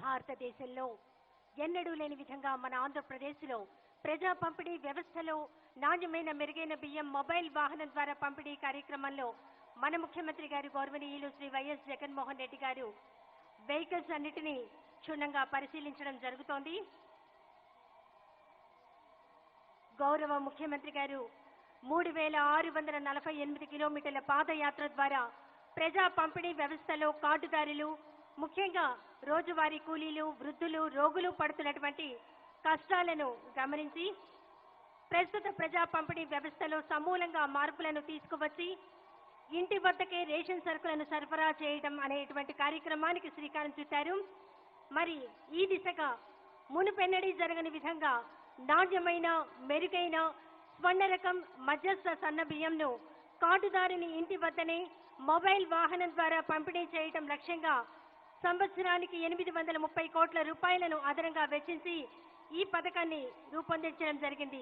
భారతదేశంలో ఎన్నడూ లేని విధంగా మన ఆంధ్రప్రదేశ్లో ప్రజా పంపిణీ వ్యవస్థలో నాణ్యమైన మెరుగైన బియ్యం మొబైల్ వాహనం ద్వారా పంపిణీ కార్యక్రమంలో మన ముఖ్యమంత్రి గారు గౌరవనీయులు శ్రీ వైఎస్ జగన్మోహన్ రెడ్డి గారు వెహికల్స్ అన్నిటినీ క్షుణ్ణంగా పరిశీలించడం జరుగుతోంది. గౌరవ ముఖ్యమంత్రి గారు 3648 కిలోమీటర్ల పాదయాత్ర ద్వారా ప్రజా పంపిణీ వ్యవస్థలో కార్డుదారులు, ముఖ్యంగా రోజువారీ కూలీలు, వృద్ధులు, రోగులు పడుతున్నటువంటి కష్టాలను గమనించి ప్రస్తుత ప్రజా పంపిణీ వ్యవస్థలో సమూలంగా మార్పులను తీసుకువచ్చి ఇంటి వద్దకే రేషన్ సరుకులను సరఫరా చేయడం అనేటువంటి కార్యక్రమానికి శ్రీకారం చుట్టారు. మరి ఈ దిశగా మునుపెన్నడీ జరగని విధంగా నాణ్యమైన మెరుగైన స్వర్ణ రకం మధ్యస్థ సన్న బియ్యంను కార్డుదారుని ఇంటి వద్దనే మొబైల్ వాహనం ద్వారా పంపిణీ చేయడం లక్ష్యంగా సంవత్సరానికి 830 కోట్ల రూపాయలను అదనంగా వెచ్చించి ఈ పథకాన్ని రూపొందించడం జరిగింది.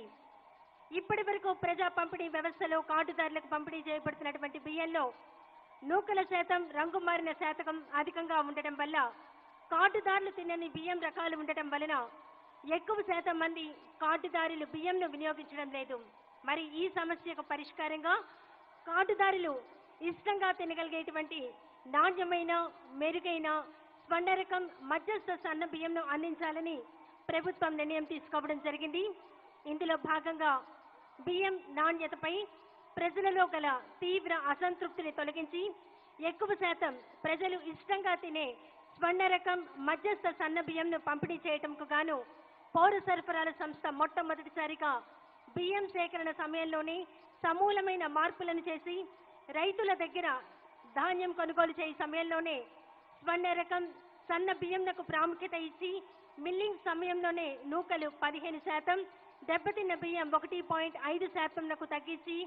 ఇప్పటి వరకు ప్రజా పంపిణీ వ్యవస్థలో కార్డుదారులకు పంపిణీ చేయబడుతున్నటువంటి బియ్యంలో నూకల శాతం, రంగు మారిన శాతం అధికంగా ఉండటం వల్ల కార్డుదారులు తినని బియ్యం రకాలు ఉండటం వలన ఎక్కువ శాతం మంది కార్డుదారులు బియ్యంను వినియోగించడం లేదు. మరి ఈ సమస్యకు పరిష్కారంగా కార్డుదారులు ఇష్టంగా తినగలిగేటువంటి నాణ్యమైన మెరుగైన స్వర్ణ రకం మధ్యస్థ సన్న బియ్యంను అందించాలని ప్రభుత్వం నిర్ణయం తీసుకోవడం జరిగింది. ఇందులో భాగంగా బియ్యం నాణ్యతపై ప్రజలలో గల తీవ్ర అసంతృప్తిని తొలగించి ఎక్కువ శాతం ప్రజలు ఇష్టంగా తినే స్వర్ణ రకం మధ్యస్థ సన్న బియ్యంను పంపిణీ చేయటంకు గాను పౌర సరఫరాల సంస్థ మొట్టమొదటిసారిగా బియ్యం సేకరణ సమయంలోనే సమూలమైన మార్పులను చేసి రైతుల దగ్గర ధాన్యం కొనుగోలు చేయ సమయంలోనే స్వర్ణ రకం సన్న బియ్యంకు ప్రాముఖ్యత ఇచ్చి మిల్లింగ్ సమయంలోనే నూకలు 15%, దెబ్బతిన్న బియ్యం 1.5%లకు తగ్గించి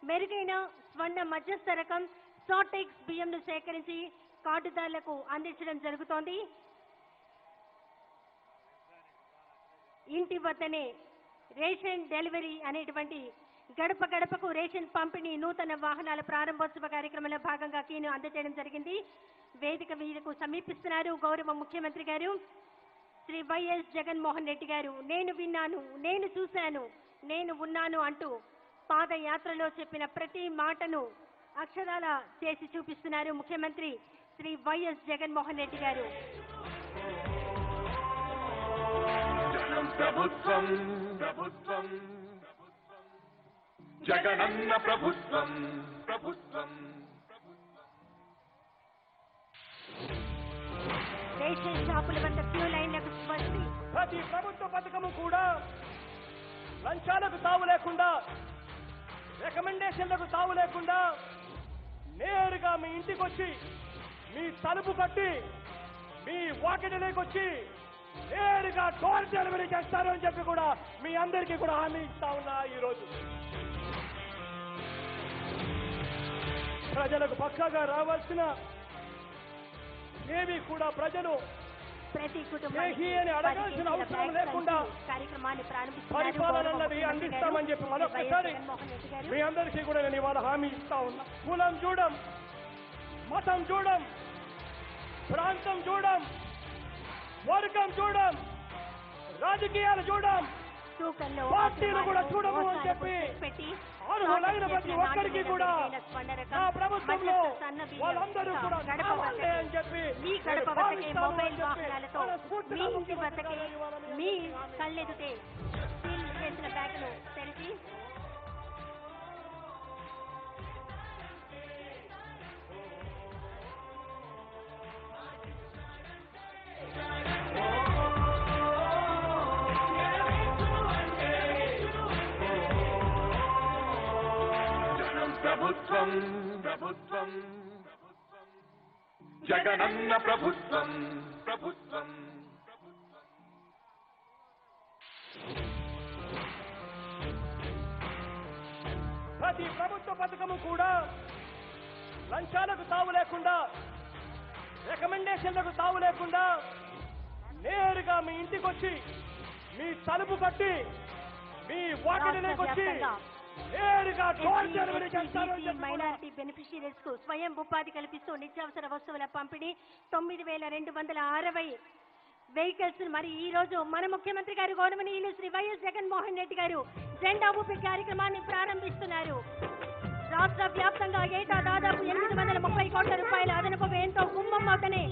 మెరుగైన స్వర్ణ మధ్యస్థ రకం షార్టెక్స్ బియ్యంను సేకరించి కార్డుదారులకు అందించడం జరుగుతోంది. ఇంటి వద్దనే రేషన్ డెలివరీ అనేటువంటి గడప గడపకు రేషన్ పంపిణీ నూతన వాహనాల ప్రారంభోత్సవ కార్యక్రమంలో భాగంగా కీను అందజేయడం జరిగింది. వేదిక మీదకు సమీపిస్తున్నారు గౌరవ ముఖ్యమంత్రి గారు శ్రీ వైఎస్ జగన్మోహన్ రెడ్డి గారు. నేను విన్నాను, నేను చూశాను, నేను ఉన్నాను అంటూ పాదయాత్రలో చెప్పిన ప్రతి మాటను అక్షరాల చేసి చూపిస్తున్నారు ముఖ్యమంత్రి శ్రీ వైఎస్ జగన్మోహన్ రెడ్డి గారు. ప్రభుత్వం ప్రభుత్వం జగనన్న ప్రభుత్వం ప్రభుత్వం రేషన్ షాపుల వద్ద క్యూ లైన్లకు స్వస్తి. ప్రతి ప్రభుత్వ పథకము కూడా లంచాలకు తావు లేకుండా, రికమెండేషన్లకు తావు లేకుండా నేరుగా మీ ఇంటికి వచ్చి మీ తలుపు కట్టి మీ వాకిటిలోకి వచ్చి నేరుగా డోర్ డెలివరీ చేస్తారు అని చెప్పి కూడా మీ అందరికీ కూడా హామీ ఇస్తా ఉన్నా. ఈరోజు ప్రజలకు పక్కాగా రావాల్సిన ఏవి కూడా ప్రజలు ప్రతి అని అడగాల్సిన అవసరం లేకుండా పరిపాలనది అందిస్తామని చెప్పి మరొకసారి మీ అందరికీ కూడా నేను ఇవాళ హామీ ఇస్తా ఉన్నా. కులం చూడం, మతం చూడం, ప్రాంతం చూడం, వర్గం చూడం, రాజకీయాలు చూడం, పార్టీలు కూడా చూడము అని చెప్పి అర్హులైన ప్రతి ఒక్కరికి కూడా నా ప్రభుత్వంలో వాళ్ళందరూ కూడా కావాలి అని చెప్పి మీ గడప వద్దకే మొబైల్ వాహనాలతో మీ ఇంటి వద్దకే మీ కళ్ళెదుటే సీల్ చేసిన బ్యాగును తెరిచి ప్రభుత్వం ప్రభుత్వం జగనన్న ప్రభుత్వం ప్రభుత్వం ప్రతి ప్రభుత్వ పథకము కూడా లంచాలకు తావు లేకుండా, రికమెండేషన్లకు తావు లేకుండా నేరుగా మీ ఇంటికి వచ్చి మీ తలుపు కట్టి మీ వాకిటిలోకి వచ్చి మైనారిటీ బెనిఫిషియరీస్ కు స్వయం ఉపాధి కల్పిస్తూ నిత్యావసర వస్తువుల పంపిణీ 9260 వెహికల్స్ మరి ఈ రోజు మన ముఖ్యమంత్రి గారు గౌరవనీయులు శ్రీ వైఎస్ జగన్మోహన్ రెడ్డి గారు జెండా ఊపి కార్యక్రమాన్ని ప్రారంభిస్తున్నారు. రాష్ట్ర వ్యాప్తంగా ఏటా దాదాపు 830 కోట్ల రూపాయల అదనపు వ్యయంతో కుంభమవుతనే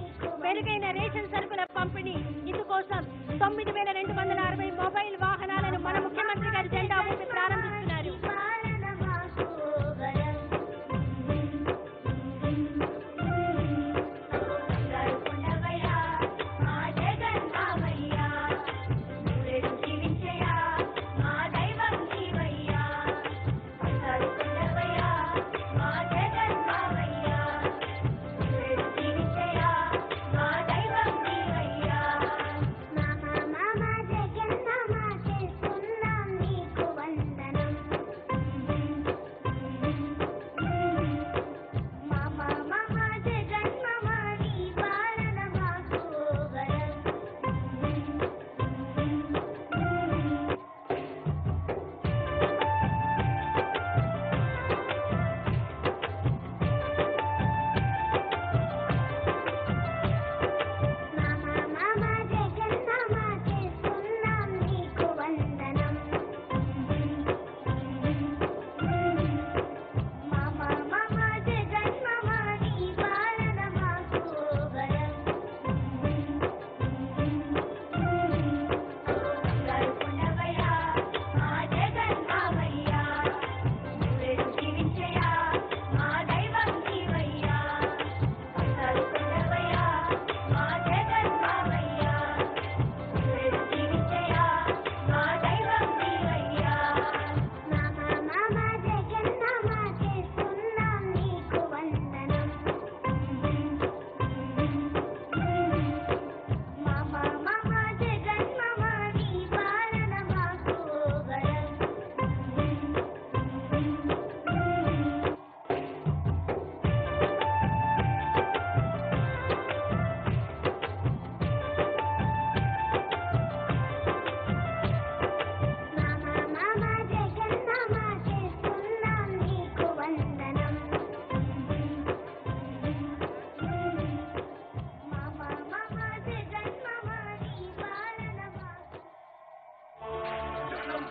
మెరుగైన రేషన్ సరుకుల పంపిణీ. ఇందుకోసం 9260 మొబైల్ వాహనాలను మన ముఖ్యమంత్రి గారు జెండా ఊపి ప్రారంభిస్తున్నారు.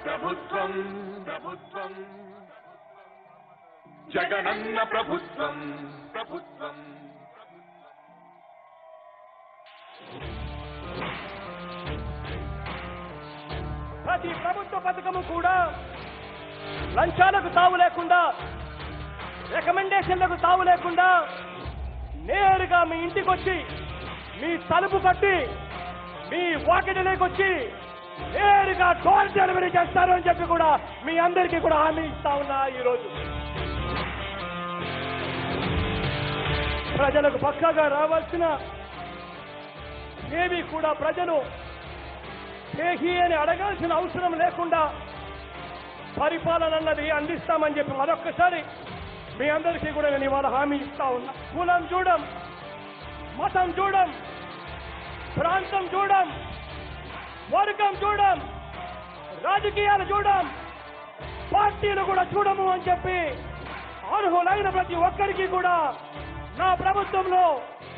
ప్రభుత్వం ప్రభుత్వం జగనన్న ప్రభుత్వం ప్రభుత్వం ప్రతి ప్రభుత్వ పథకము కూడా లంచాలకు తావు లేకుండా, రికమెండేషన్లకు తావు లేకుండా నేరుగా మీ ఇంటికి వచ్చి మీ తలుపు కట్టి మీ వాకిటిలోకి వచ్చి నేరుగా డోర్ డెలివరీ చేస్తారు అని చెప్పి కూడా మీ అందరికీ కూడా హామీ ఇస్తా ఉన్నా. ఈరోజు ప్రజలకు పక్కాగా రావాల్సిన ఏవి కూడా ప్రజలు చేహి అని అడగాల్సిన అవసరం లేకుండా పరిపాలన అన్నది అందిస్తామని చెప్పి మరొక్కసారి మీ అందరికీ కూడా నేను ఇవాళ హామీ ఇస్తా ఉన్నా. కులం చూడం, మతం చూడం, ప్రాంతం చూడం, వర్గం చూడం, రాజకీయాలు చూడం, పార్టీలు కూడా చూడము అని చెప్పి అర్హులైన ప్రతి ఒక్కరికి కూడా నా ప్రభుత్వంలో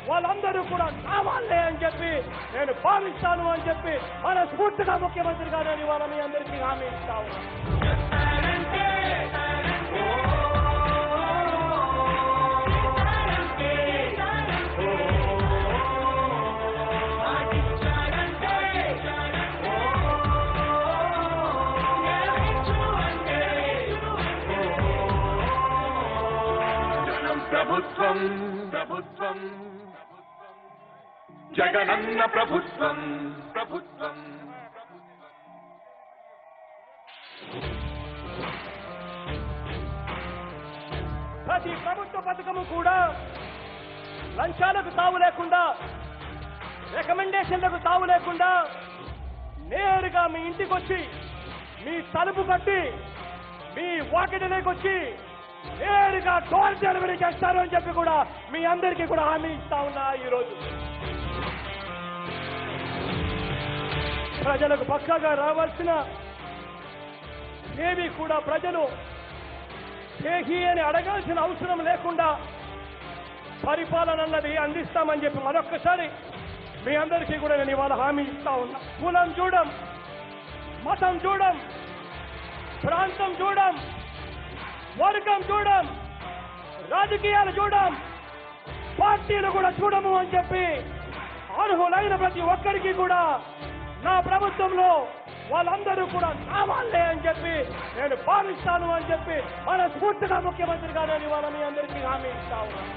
వాళ్ళందరూ కూడా కావాలే అని చెప్పి నేను భావిస్తాను అని చెప్పి మనస్ఫూర్తిగా ముఖ్యమంత్రి గారు ఇవాళ మీ అందరికీ హామీ ఇస్తా ఉన్నాను. ప్రభుత్వం ప్రభుత్వం జగనన్న ప్రభుత్వం ప్రభుత్వం ప్రతి ప్రభుత్వ పథకము కూడా లంచాలకు తావు లేకుండా, రికమెండేషన్లకు తావు లేకుండా నేరుగా మీ ఇంటికి వచ్చి మీ తలుపు కట్టి మీ వాకిటిలోకి వచ్చి నేరుగా డోర్ డెలివరీ చేస్తారు అని చెప్పి కూడా మీ అందరికీ కూడా హామీ ఇస్తా ఉన్నా. ఈరోజు ప్రజలకు పక్కాగా రావాల్సిన ఏవి కూడా ప్రజలు చేహి అని అడగాల్సిన అవసరం లేకుండా పరిపాలన అన్నది అందిస్తామని చెప్పి మరొక్కసారి మీ అందరికీ కూడా నేను ఇవాళ హామీ ఇస్తా ఉన్నా. కులం చూడం, మతం చూడం, ప్రాంతం చూడం, వర్గం చూడం, రాజకీయాలు చూడం, పార్టీలు కూడా చూడము అని చెప్పి అర్హులైన ప్రతి ఒక్కరికి కూడా నా ప్రభుత్వంలో వాళ్ళందరూ కూడా కావాలే అని చెప్పి నేను భావిస్తాను అని చెప్పి మనస్ఫూర్తిగా ముఖ్యమంత్రి గారు అని వాళ్ళ మీ అందరికీ హామీ ఇస్తా ఉన్నాను.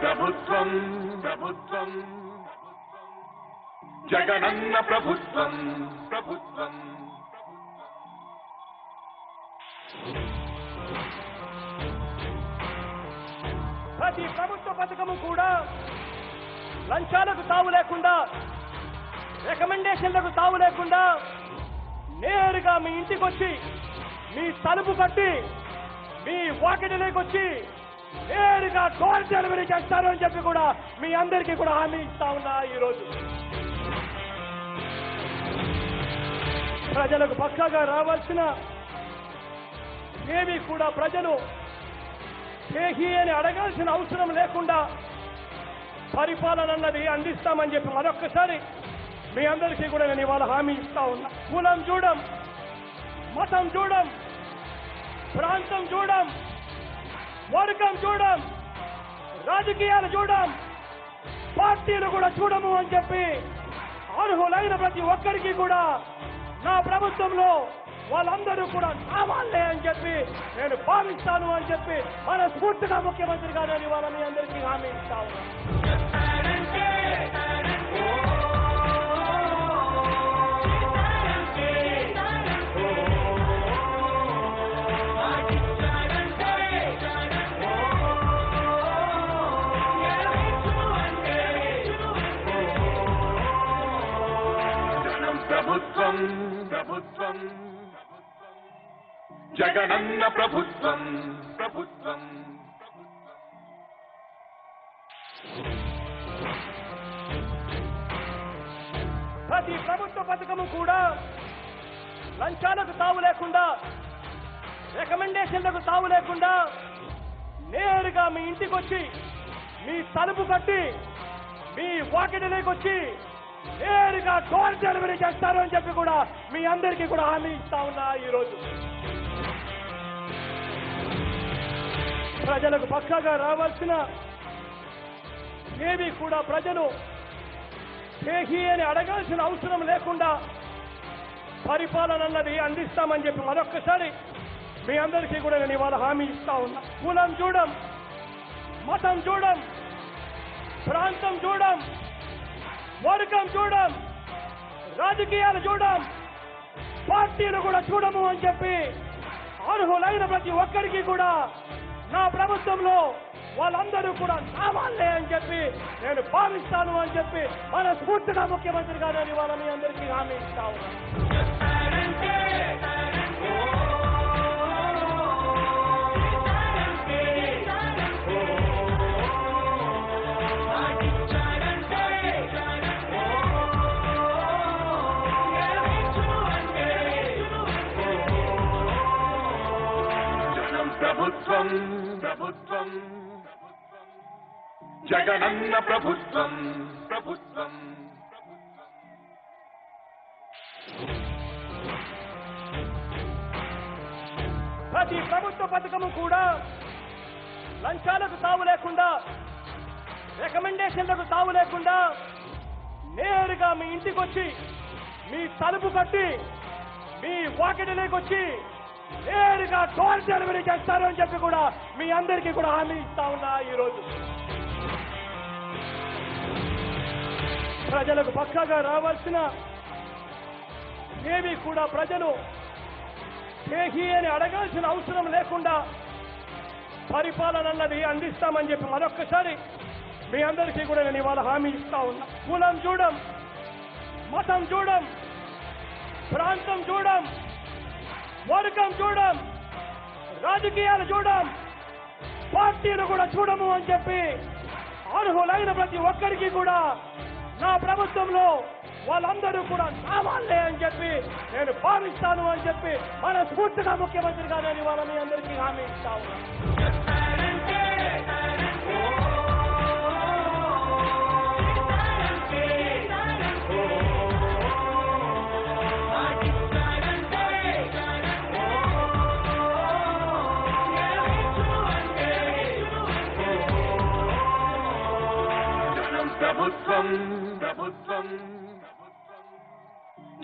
ప్రభుత్వం ప్రభుత్వం జగనన్న ప్రభుత్వం ప్రభుత్వం ప్రతి ప్రభుత్వ పథకము కూడా లంచాలకు తావు లేకుండా, రికమెండేషన్లకు తావు లేకుండా నేరుగా మీ ఇంటికి వచ్చి మీ తలుపు కట్టి మీ వాకిటిలోకి వచ్చి నేరుగా డోర్ డెలివరీ చేస్తారు అని చెప్పి కూడా మీ అందరికీ కూడా హామీ ఇస్తా ఉన్నా. ఈరోజు ప్రజలకు పక్కాగా రావాల్సిన ఏవి కూడా ప్రజలు చేయి అని అడగాల్సిన అవసరం లేకుండా పరిపాలన అన్నది అందిస్తామని చెప్పి మరొక్కసారి మీ అందరికీ కూడా నేను ఇవాళ హామీ ఇస్తా ఉన్నా. కులం చూడం, మతం చూడం, ప్రాంతం చూడం, వర్గం చూడం, రాజకీయాలు చూడం, పార్టీలు కూడా చూడము అని చెప్పి అర్హులైన ప్రతి ఒక్కరికి కూడా నా ప్రభుత్వంలో వాళ్ళందరూ కూడా కావాలే అని చెప్పి నేను భావిస్తాను అని చెప్పి మనస్ఫూర్తిగా ముఖ్యమంత్రి గారు అని వాళ్ళ మీ అందరికీ హామీ ఇస్తా ఉన్నాను. ప్రభుత్వం ప్రభుత్వం జగనన్న ప్రభుత్వం ప్రభుత్వం ప్రతి ప్రభుత్వ పథకము కూడా లంచాలకు తావు లేకుండా, రికమెండేషన్లకు తావు లేకుండా నేరుగా మీ ఇంటికి వచ్చి మీ తలుపు కట్టి మీ వాకిటిలోకి వచ్చి నేరుగా డోర్ డెలివరీ చేస్తారు అని చెప్పి కూడా మీ అందరికీ కూడా హామీ ఇస్తా ఉన్నా. ఈరోజు ప్రజలకు పక్కాగా రావాల్సిన ఏవి కూడా ప్రజలు చేయి అని అడగాల్సిన అవసరం లేకుండా పరిపాలన అన్నది అందిస్తామని చెప్పి మరొక్కసారి మీ అందరికీ కూడా నేను ఇవాళ హామీ ఇస్తా ఉన్నా. కులం చూడం, మతం చూడం, ప్రాంతం చూడం, వర్గం చూడం, రాజకీయాలు చూడం, పార్టీలు కూడా చూడము అని చెప్పి అర్హులైన ప్రతి ఒక్కరికి కూడా నా ప్రభుత్వంలో వాళ్ళందరూ కూడా కావాలే అని చెప్పి నేను భావిస్తాను అని చెప్పి మనస్ఫూర్తిగా ముఖ్యమంత్రి గారు అని వాళ్ళ మీ అందరికీ హామీ ఇస్తా ఉన్నాను. ప్రభుత్వం ప్రభుత్వం జగనన్న ప్రభుత్వం ప్రభుత్వం ప్రతి ప్రభుత్వ పథకము కూడా లంచాలకు తావు లేకుండా, రికమెండేషన్లకు తావు లేకుండా నేరుగా మీ ఇంటికి వచ్చి మీ తలుపు కట్టి మీ వాకిటిలోకి వచ్చి నేరుగా డోర్ డెలివరీ చేస్తారు అని చెప్పి కూడా మీ అందరికీ కూడా హామీ ఇస్తా ఉన్నా. ఈరోజు ప్రజలకు పక్కాగా రావాల్సిన ఏవి కూడా ప్రజలు చేయి అని అడగాల్సిన అవసరం లేకుండా పరిపాలన అన్నది అందిస్తామని చెప్పి మరొక్కసారి మీ అందరికీ కూడా నేను ఇవాళ హామీ ఇస్తా ఉన్నా. కులం చూడం, మతం చూడం, ప్రాంతం చూడం, వర్గం చూడం, రాజకీయాలు చూడం, పార్టీలు కూడా చూడము అని చెప్పి అర్హులైన ప్రతి ఒక్కరికి కూడా నా ప్రభుత్వంలో వాళ్ళందరూ కూడా కావాలే అని చెప్పి నేను భావిస్తాను అని చెప్పి మనస్ఫూర్తిగా ముఖ్యమంత్రిగా నేను ఇవాళ మీ అందరికీ హామీ ఇస్తా ఉన్నాను. ప్రభుత్వం ప్రభుత్వం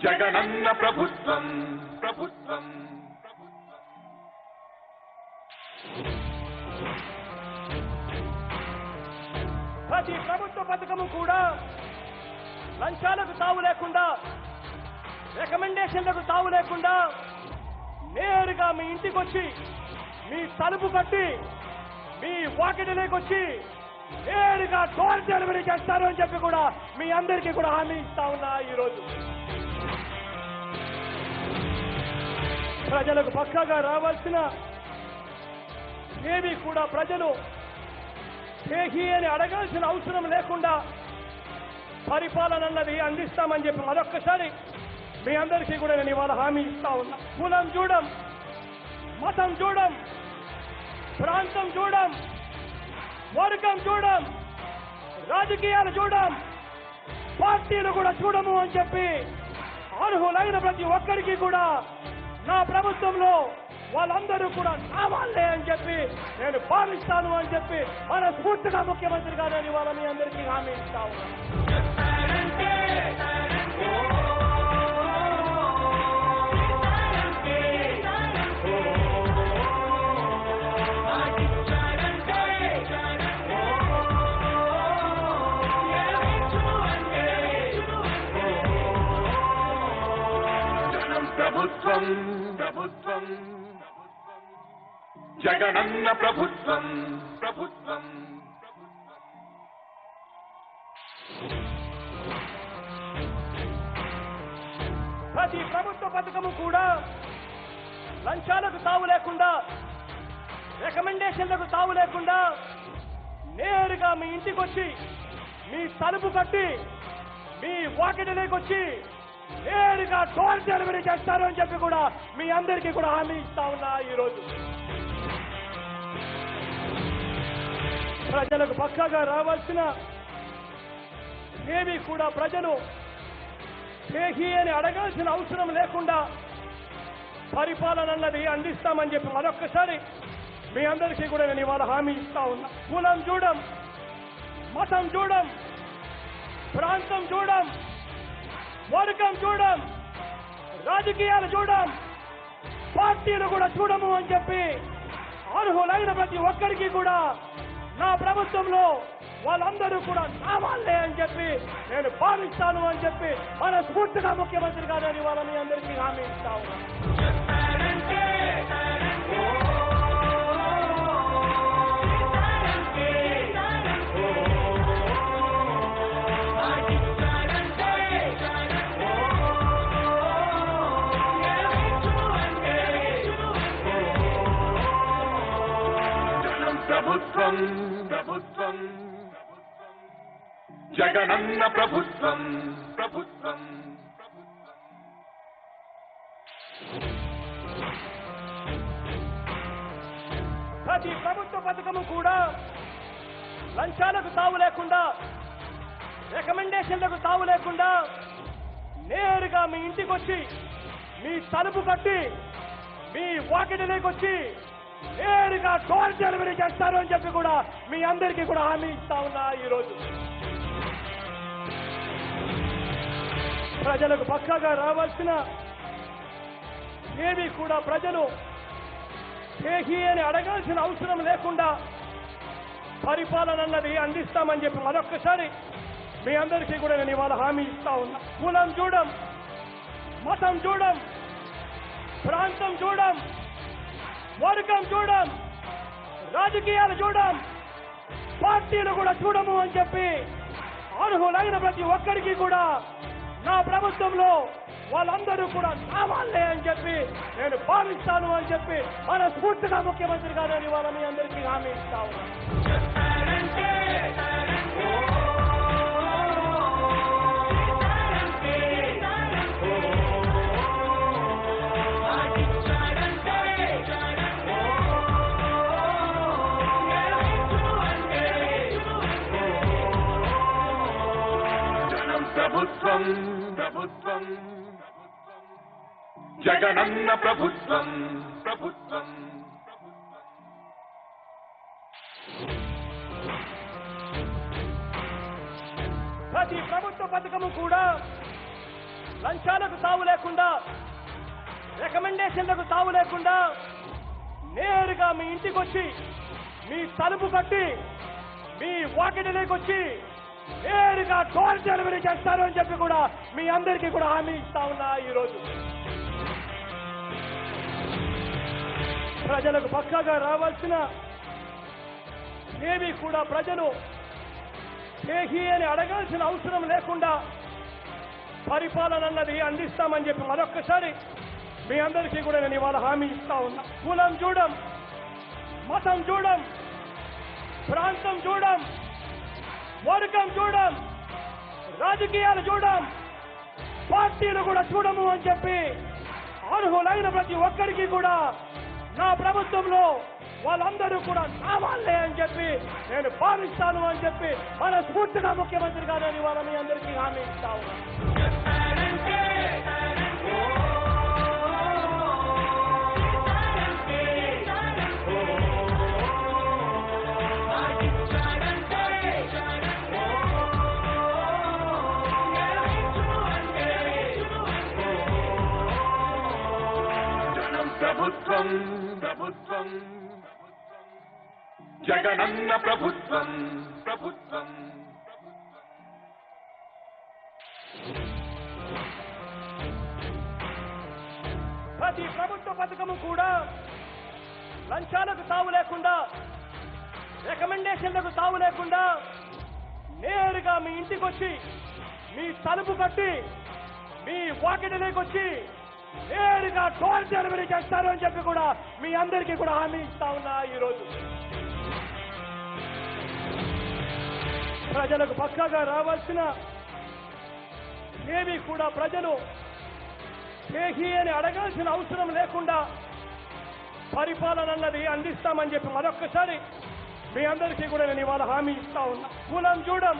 జగనన్న ప్రభుత్వం ప్రభుత్వం ప్రతి ప్రభుత్వ పథకము కూడా లంచాలకు తావు లేకుండా, రికమెండేషన్లకు తావు లేకుండా నేరుగా మీ ఇంటికి వచ్చి మీ తలుపు కట్టి మీ వాకిటిలోకి వచ్చి నేరుగా డోర్ డెలివరీ చేస్తారు అని చెప్పి కూడా మీ అందరికీ కూడా హామీ ఇస్తా ఉన్నా. ఈరోజు ప్రజలకు పక్కాగా రావాల్సిన ఏవి కూడా ప్రజలు చేహి అని అడగాల్సిన అవసరం లేకుండా పరిపాలన అన్నది అందిస్తామని చెప్పి మరొక్కసారి మీ అందరికీ కూడా నేను ఇవాళ హామీ ఇస్తా ఉన్నా. కులం చూడం, మతం చూడం, ప్రాంతం చూడం, వర్గం చూడం, రాజకీయాలు చూడం, పార్టీలు కూడా చూడము అని చెప్పి అర్హులైన ప్రతి ఒక్కరికి కూడా నా ప్రభుత్వంలో వాళ్ళందరూ కూడా కావాలే అని చెప్పి నేను భావిస్తాను అని చెప్పి మనస్ఫూర్తిగా ముఖ్యమంత్రిగా నేను ఇవాళ మీ అందరికీ హామీ ఇస్తా ఉన్నాను. ప్రభుత్వం ప్రభుత్వం జగనన్న ప్రభుత్వం ప్రభుత్వం ప్రతి ప్రభుత్వ పథకము కూడా లంచాలకు తావు లేకుండా, రికమెండేషన్లకు తావు లేకుండా నేరుగా మీ ఇంటికి వచ్చి మీ తలుపు కట్టి మీ వాకిటిలోకి వచ్చి నేరుగా డోర్ డెలివరీ చేస్తారు అని చెప్పి కూడా మీ అందరికీ కూడా హామీ ఇస్తా ఉన్నా. ఈరోజు ప్రజలకు పక్కాగా రావాల్సిన ఏవి కూడా ప్రజలు చేహి అని అడగాల్సిన అవసరం లేకుండా పరిపాలన అన్నది అందిస్తామని చెప్పి మరొక్కసారి మీ అందరికీ కూడా నేను ఇవాళ హామీ ఇస్తా ఉన్నా. కులం చూడం, మతం చూడం, ప్రాంతం చూడం, వర్గం చూడం, రాజకీయాలు చూడం, పార్టీలు కూడా చూడము అని చెప్పి అర్హులైన ప్రతి ఒక్కరికి కూడా నా ప్రభుత్వంలో వాళ్ళందరూ కూడా కావాలే అని చెప్పి నేను భావిస్తాను అని చెప్పి మనస్ఫూర్తిగా ముఖ్యమంత్రిగా నేను ఇవాళ మీ అందరికీ హామీ ఇస్తా ఉన్నాను. ప్రభుత్వం ప్రభుత్వం జగనన్న ప్రభుత్వం ప్రభుత్వం ప్రతి ప్రభుత్వ పథకము కూడా లంచాలకు తావు లేకుండా, రికమెండేషన్లకు తావు లేకుండా నేరుగా మీ ఇంటికి వచ్చి మీ తలుపు కట్టి మీ వాకిటిలోకి వచ్చి నేరుగా డోర్ డెలివరీ చేస్తారు అని చెప్పి కూడా మీ అందరికీ కూడా హామీ ఇస్తా ఉన్నా. ఈరోజు ప్రజలకు పక్కాగా రావాల్సిన ఏవి కూడా ప్రజలు చేహి అని అడగాల్సిన అవసరం లేకుండా పరిపాలన అన్నది అందిస్తామని చెప్పి మరొక్కసారి మీ అందరికీ కూడా నేను ఇవాళ హామీ ఇస్తా ఉన్నా. కులం చూడం, మతం చూడం, ప్రాంతం చూడం, వర్గం చూడం, రాజకీయాలు చూడం, పార్టీలు కూడా చూడము అని చెప్పి అర్హులైన ప్రతి ఒక్కరికి కూడా నా ప్రభుత్వంలో వాళ్ళందరూ కూడా కావాలే అని చెప్పి నేను భావిస్తాను అని చెప్పి మనస్ఫూర్తిగా ముఖ్యమంత్రి గారు ఇవాళ మీ అందరికీ హామీ ఇస్తా ఉన్నాను. ప్రభుత్వం ప్రభుత్వం జగనన్న ప్రభుత్వం ప్రభుత్వం ప్రతి ప్రభుత్వ పథకము కూడా లంచాలకు తావు లేకుండా, రికమెండేషన్లకు తావు లేకుండా నేరుగా మీ ఇంటికి వచ్చి మీ తలుపు కట్టి మీ వాకిటిలోకి వచ్చి నేరుగా డోర్ డెలివరీ చేస్తారు అని చెప్పి కూడా మీ అందరికీ కూడా హామీ ఇస్తా ఉన్నా. ఈరోజు ప్రజలకు పక్కాగా రావాల్సిన ఏవి కూడా ప్రజలు చేహి అని అడగాల్సిన అవసరం లేకుండా పరిపాలన అన్నది అందిస్తామని చెప్పి మరొక్కసారి మీ అందరికీ కూడా నేను ఇవాళ హామీ ఇస్తా ఉన్నా. కులం చూడం, మతం చూడం, ప్రాంతం చూడం, వర్గం చూడం, రాజకీయాలు చూడం, పార్టీలు కూడా చూడము అని చెప్పి అర్హులైన ప్రతి ఒక్కరికి కూడా నా ప్రభుత్వంలో వాళ్ళందరూ కూడా కావాలే అని చెప్పి నేను భావిస్తాను అని చెప్పి మనస్ఫూర్తిగా ముఖ్యమంత్రి గారు ఇవాళ మీ అందరికీ హామీ ఇస్తా ఉన్నాను. ప్రభుత్వం ప్రభుత్వం జగనన్న ప్రభుత్వం ప్రభుత్వం ప్రతి ప్రభుత్వ పథకము కూడా లంచాలకు తావు లేకుండా, రికమెండేషన్లకు తావు లేకుండా నేరుగా మీ ఇంటికి వచ్చి మీ తలుపు కట్టి మీ వాకిటిలోకి వచ్చి నేరుగా డోర్ డెలివరీ చేస్తారు అని చెప్పి కూడా మీ అందరికీ కూడా హామీ ఇస్తా ఉన్నా. ఈరోజు ప్రజలకు పక్కాగా రావాల్సిన ఏవి కూడా ప్రజలు చేహి అని అడగాల్సిన అవసరం లేకుండా పరిపాలన అన్నది అందిస్తామని చెప్పి మరొక్కసారి మీ అందరికీ కూడా నేను ఇవాళ హామీ ఇస్తా ఉన్నా. కులం చూడం,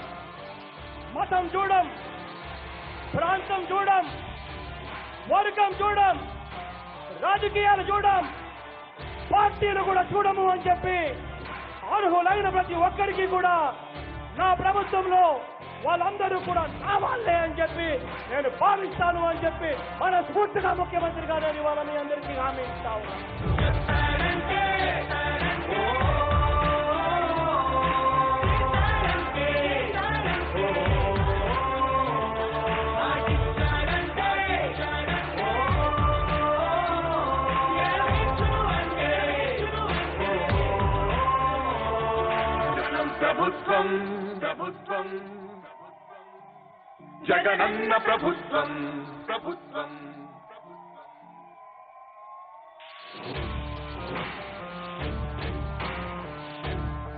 మతం చూడం, ప్రాంతం చూడం, వర్గం చూడం, రాజకీయాలు చూడం, పార్టీలు కూడా చూడము అని చెప్పి అర్హులైన ప్రతి ఒక్కరికి కూడా నా ప్రభుత్వంలో వాళ్ళందరూ కూడా కావాలే అని చెప్పి నేను భావిస్తాను అని చెప్పి మనస్ఫూర్తిగా ముఖ్యమంత్రి గారు ఇవాళ మీ అందరికీ హామీ ఇస్తా ఉన్నాను. ప్రభుత్వం ప్రభుత్వం జగనన్న ప్రభుత్వం ప్రభుత్వం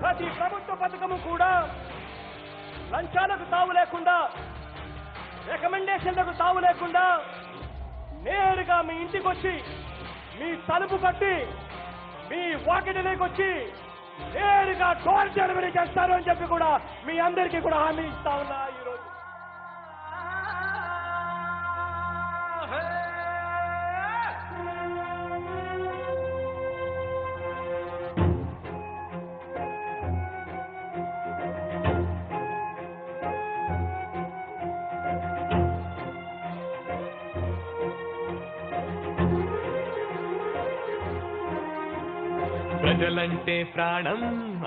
ప్రతి ప్రభుత్వ పథకము కూడా లంచాలకు తావు లేకుండా, రికమెండేషన్లకు తావు లేకుండా నేరుగా మీ ఇంటికి వచ్చి మీ తలుపు కట్టి మీ వాకిటిలోకి వచ్చి నేరుగా డోర్ డెలివరీ చేస్తారు అని చెప్పి కూడా మీ అందరికీ కూడా హామీ ఇస్తా ఉన్నా. ఈరోజు ప్రజలంటే ప్రాణం,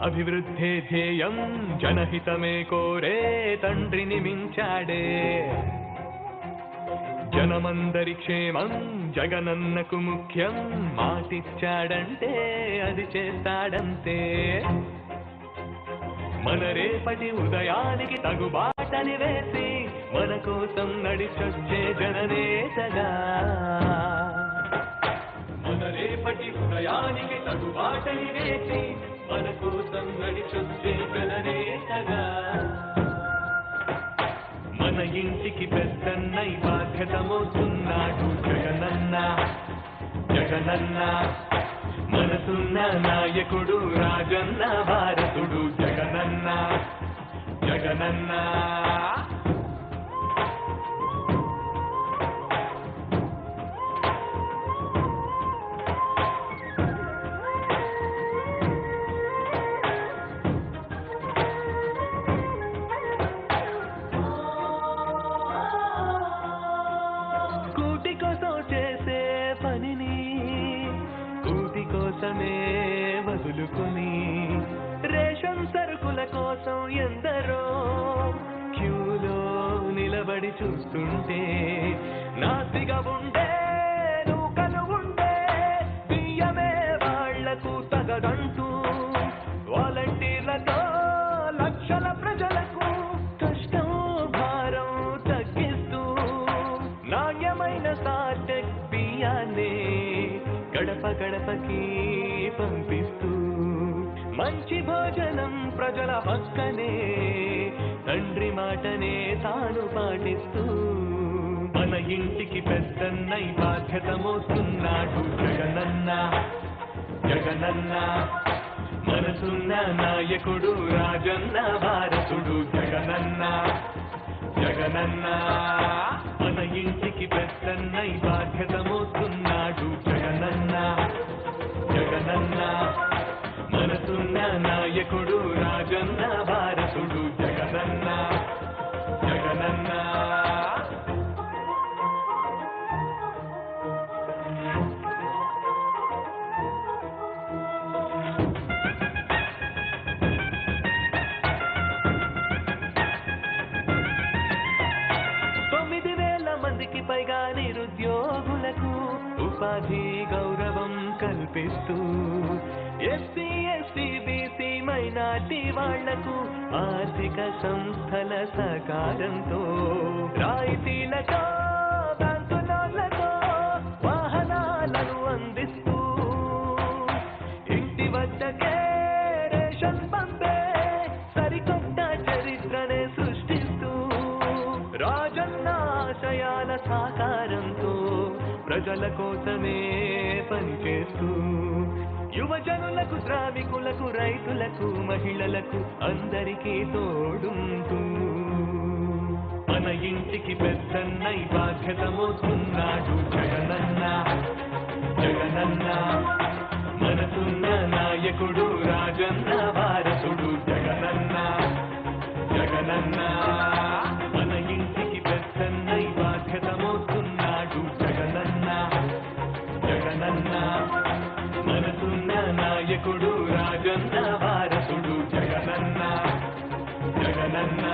అభివృద్ధే ధ్యేయం, జనహితమే కోరే తండ్రిని మించాడే. జనమందరి క్షేమం జగనన్నకు ముఖ్యం, మాటిచ్చాడంటే అది చేస్తాడంతే. మన రేపటి ఉదయానికి తగుబాటని వేసి మన కోసం నడిచొచ్చే జననేతగా మన రేపటి ఉదయానికి తగుబాటని వేసి మన కోసం నడిచొచ్చే జననేతగా మన ఇంటికి పెద్దన్నై బాధ్యత మోస్తున్నాడు జగనన్న జగనన్న మనసున్న నాయకుడు రాజన్న భారతుడు జగనన్న జగనన్న కూటి కోసం చేసే పనిని కూటి కోసమే వదులుకొని రేషన్ సరుకుల కోసం ఎందరో క్యూలో నిలబడి చూస్తుంటే నాసిగా ఉండే నూకలు ఉండే బియ్యమే వాళ్లకు తగదంటూ వాలంటీర్లతో లక్షల ప్రజలకు కష్టం భారం తగ్గిస్తూ నాణ్యమైన సాటెక్ బియ్యాన్ని గడప గడపకి పంపిస్తూ మంచి భోజనం ప్రజల పక్కనే తండ్రి మాటనే తాను పాటిస్తూ మన ఇంటికి పెద్దన్నై బాధ్యత మోస్తున్నాడు జగనన్న జగనన్న మనసున్న నాయకుడు రాజన్న భారతుడు జగనన్న జగనన్న మన ఇంటికి పెద్దన్నై బాధ్యత మోస్తున్నాడు జగనన్న జగనన్న మనసున్న నాయకుడు రాజన్న భారతుడు జగనన్న జగనన్న మందికి పైగా నిరుద్యోగులకు ఉపాధి గౌరవం కల్పిస్తూ ఎస్సీ ఎస్టీ బీసీ మైనార్టీ వాళ్లకు ఆర్థిక సంస్థల సహకారంతో రాయితీలతో బ్యాంకు లోన్లతో వాహనాలను అందిస్తూ ఇంటి వద్దకే రేషన్ పంపే సరికొత్త చరిత్రనే సృష్టిస్తూ రాజన్న ఆశయాల సాకారంతో ప్రజల కోసమే పనిచేస్తూ యువజనులకు శ్రామికులకు రైతులకు మహిళలకు అందరికీ తోడుంటూ మన ఇంటికి పెద్దన్నై బాధ్యత మోస్తున్నాడు జగనన్న జగనన్న మనసున్న నాయకుడు రాజన్న భారతుడు జగనన్న జగనన్న మన ఇంటికి పెద్దన్నై బాధ్యత మోస్తున్నాడు జగనన్న జగనన్న మనసున్న నాయకుడు రాజన్న భారతుడు జగనన్న జగనన్న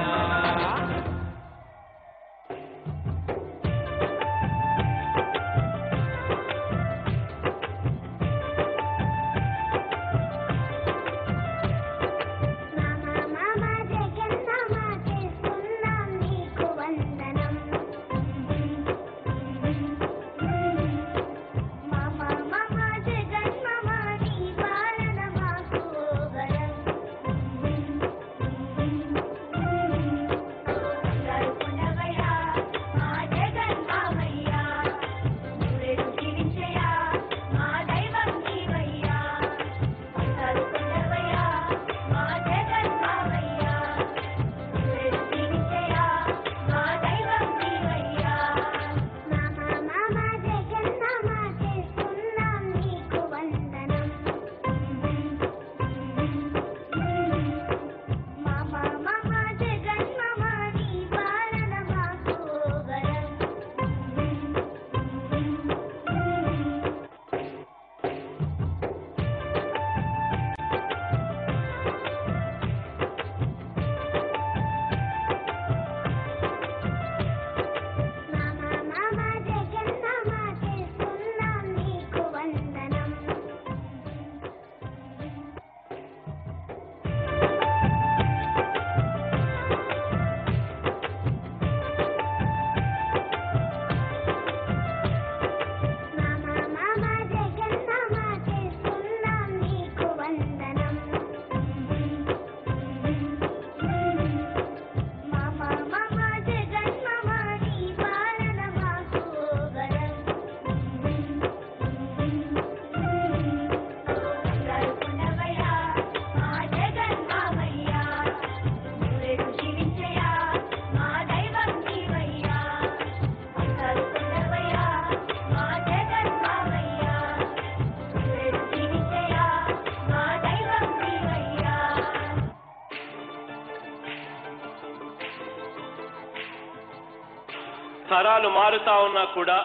తరాలు మారుతా ఉన్నా కూడా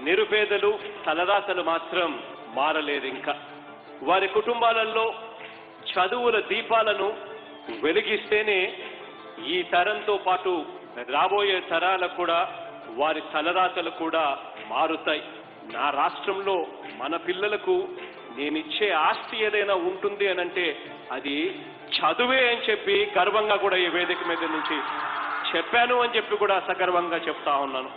నిరుపేదలు తలరాతలు మాత్రం మారలేదు. ఇంకా వారి కుటుంబాలలో చదువుల దీపాలను వెలిగిస్తేనే ఈ తరంతో పాటు రాబోయే తరాలకు కూడా వారి తలరాతలు కూడా మారుతాయి. నా రాష్ట్రంలో మన పిల్లలకు నేనిచ్చే ఆస్తి ఏదైనా ఉంటుంది అనంటే అది చదువే అని చెప్పి గర్వంగా కూడా ఈ వేదిక మీద నుంచి చెప్పాను అని చెప్పి కూడా సగర్వంగా చెప్తా ఉన్నాను.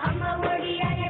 అమ్మ ఒడి అనే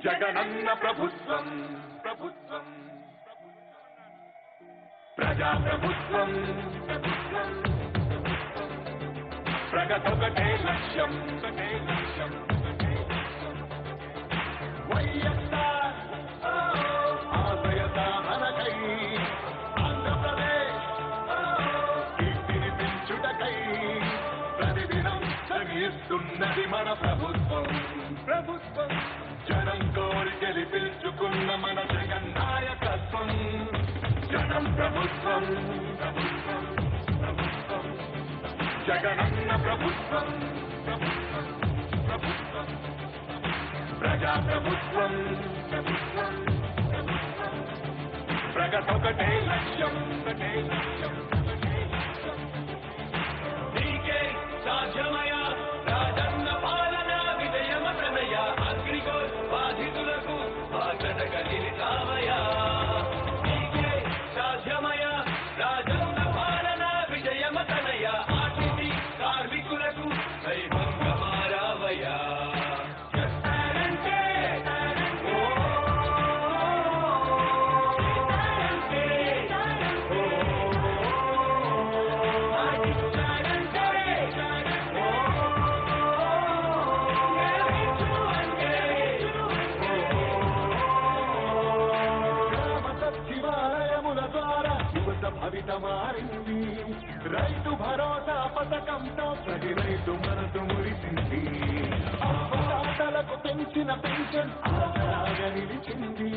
జగనన్న ప్రభుత్వం ప్రభుత్వం ప్రజా ప్రభుత్వం ప్రభుత్వం ప్రగతొకటే లక్ష్యం ఒకటే లక్ష్యం వైఎస్ఆర్ ఆశయ సాధనకై ఆంధ్రప్రదేశ్ కీర్తిని పెంచుటకై ప్రతిదినం శ్రమిస్తున్నది మన ప్రభుత్వం ప్రభుత్వం జనం కోరి గెలిపించుకున్న మన జగన్ నాయకత్వం జనం ప్రభుత్వం ప్రభుత్వం ప్రభుత్వం జగనన్న ప్రభుత్వం ప్రభుత్వం ప్రభుత్వం ప్రజా ప్రభుత్వం ప్రభుత్వం ప్రభుత్వం ప్రగతొకటే లక్ష్యం ఒకటే లక్ష్యం ఒకటే లక్ష్యం నీకే సాధ్యమయ రాజన్న పాలన విజయమతనయ అగ్రిగోల్ బాధితులకు బాధగా నిలిచామయ నీకే సాధ్యమయ రాజన్న పాలన విజయమతనయ ఆర్టీసీ కార్మికులకు దైవంగా మారావయ్యా భవిత మారింది రైతు భరోసా పథకంతో ప్రతి రైతు మనసు మురిసింది అప్పదాతలకు పెంచిన పెన్షన్ ఆసరాగా నిలిచింది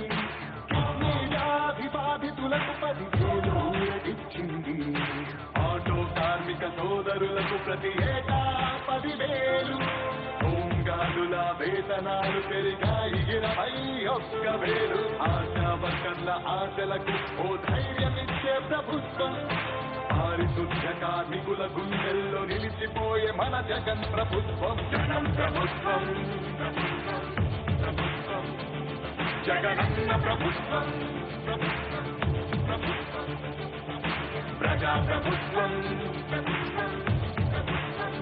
కిడ్నీ వ్యాధి బాధితులకు 10,000 ఊరటిచ్చింది ఆటో కార్మిక సోదరులకు ప్రతి ఏటా 10,000 హోంగార్డుల వేతనాలు పెరిగాయి 21,000 ఆశా వర్కర్ల ఆశలకు ఓ ధైర్యమిచ్చే ప్రభుత్వం పారిశుద్ధ కార్మికుల గుండెల్లో నిలిచిపోయే మన జగన్ ప్రభుత్వం జనం ప్రభుత్వం ప్రభుత్వం ప్రభుత్వం జగనన్న ప్రభుత్వం ప్రభుత్వం ప్రభుత్వం ప్రజా ప్రభుత్వం ప్రభుత్వం ప్రభుత్వం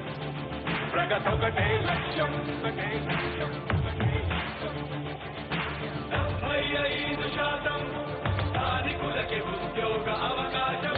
ప్రగతొకటే లక్ష్యం ఒకటే లక్ష్యం ఒకటే లక్ష్యం 75% స్థానికులకి ఉద్యోగ అవకాశం